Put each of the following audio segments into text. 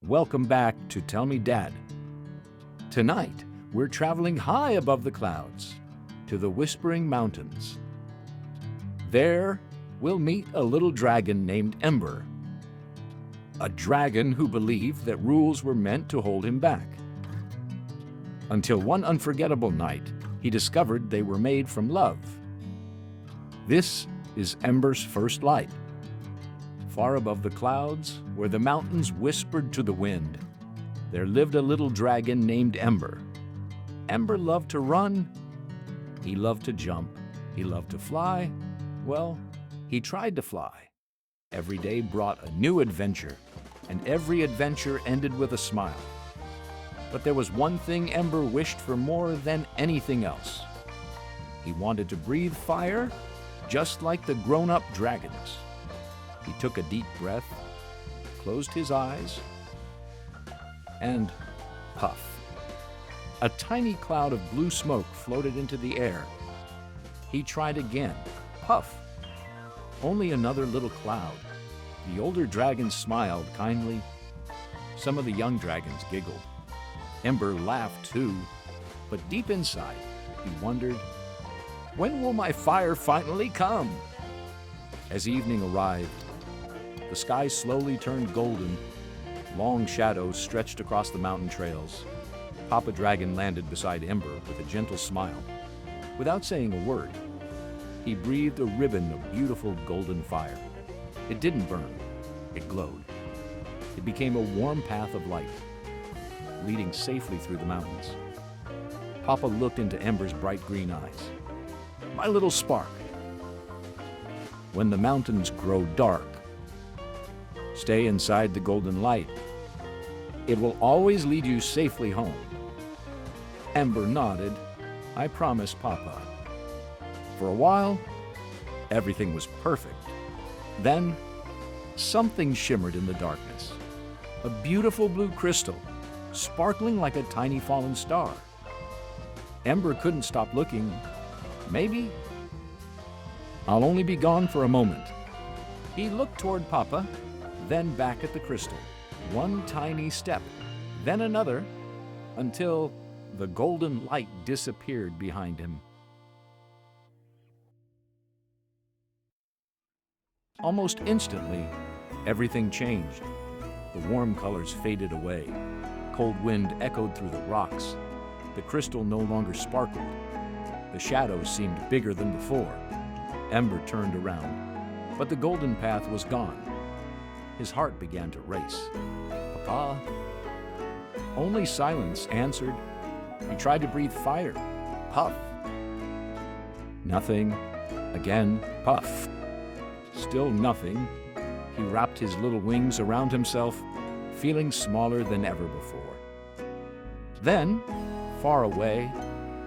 Welcome back to Tell Me Dad. Tonight, we're traveling high above the clouds to the Whispering Mountains. There, we'll meet a little dragon named Ember, a dragon who believed that rules were meant to hold him back. Until one unforgettable night, he discovered they were made from love. This is Ember's first light. Far above the clouds, where the mountains whispered to the wind, there lived a little dragon named Ember. Ember loved to run. He loved to jump. He loved to fly. Well, he tried to fly. Every day brought a new adventure, and every adventure ended with a smile. But there was one thing Ember wished for more than anything else. He wanted to breathe fire, just like the grown-up dragons. He took a deep breath, closed his eyes, and puff. A tiny cloud of blue smoke floated into the air. He tried again, puff. Only another little cloud. The older dragons smiled kindly. Some of the young dragons giggled. Ember laughed too, but deep inside, he wondered, when will my fire finally come? As evening arrived, the sky slowly turned golden. Long shadows stretched across the mountain trails. Papa Dragon landed beside Ember with a gentle smile. Without saying a word, he breathed a ribbon of beautiful golden fire. It didn't burn, it glowed. It became a warm path of light, leading safely through the mountains. Papa looked into Ember's bright green eyes. My little spark. When the mountains grow dark, stay inside the golden light. It will always lead you safely home. Ember nodded. I promise, Papa. For a while, everything was perfect. Then, something shimmered in the darkness. A beautiful blue crystal, sparkling like a tiny fallen star. Ember couldn't stop looking. Maybe I'll only be gone for a moment. He looked toward Papa, then back at the crystal. One tiny step, then another, until the golden light disappeared behind him. Almost instantly, everything changed. The warm colors faded away. Cold wind echoed through the rocks. The crystal no longer sparkled. The shadows seemed bigger than before. Ember turned around, but the golden path was gone. His heart began to race. Papa? Only silence answered. He tried to breathe fire. Puff. Nothing. Again, puff. Still nothing. He wrapped his little wings around himself, feeling smaller than ever before. Then, far away,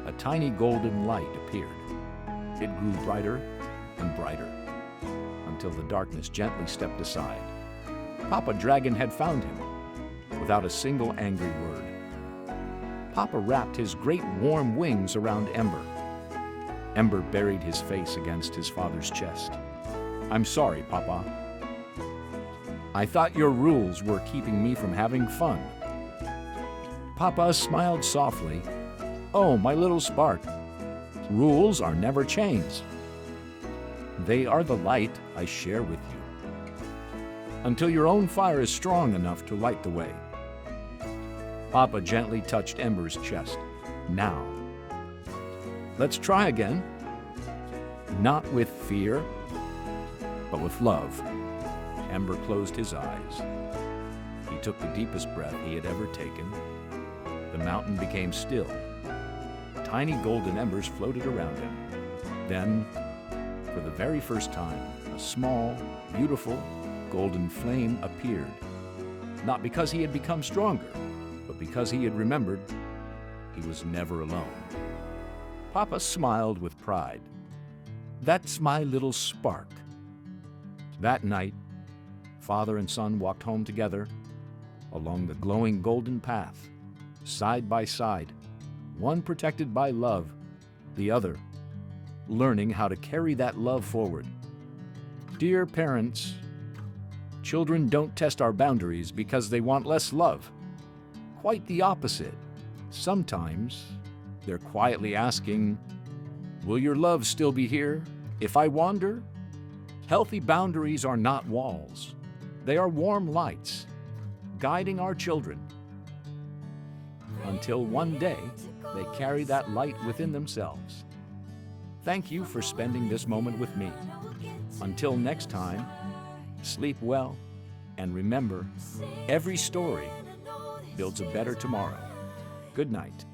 a tiny golden light appeared. It grew brighter and brighter, until the darkness gently stepped aside. Papa Dragon had found him, without a single angry word. Papa wrapped his great warm wings around Ember. Ember buried his face against his father's chest. I'm sorry, Papa. I thought your rules were keeping me from having fun. Papa smiled softly. Oh, my little spark. Rules are never chains. They are the light I share with you, until your own fire is strong enough to light the way. Papa gently touched Ember's chest. Now, let's try again. Not with fear, but with love. Ember closed his eyes. He took the deepest breath he had ever taken. The mountain became still. Tiny golden embers floated around him. Then, for the very first time, a small, beautiful, golden flame appeared. Not because he had become stronger, but because he had remembered he was never alone. Papa smiled with pride. That's my little spark. That night, father and son walked home together along the glowing golden path, side by side, one protected by love, the other learning how to carry that love forward. Dear parents, Children don't test our boundaries because they want less love. Quite the opposite. Sometimes they're quietly asking, "Will your love still be here if I wander?" Healthy boundaries are not walls. They are warm lights, guiding our children until one day they carry that light within themselves. Thank you for spending this moment with me. Until next time, sleep well, and remember, every story builds a better tomorrow. Good night.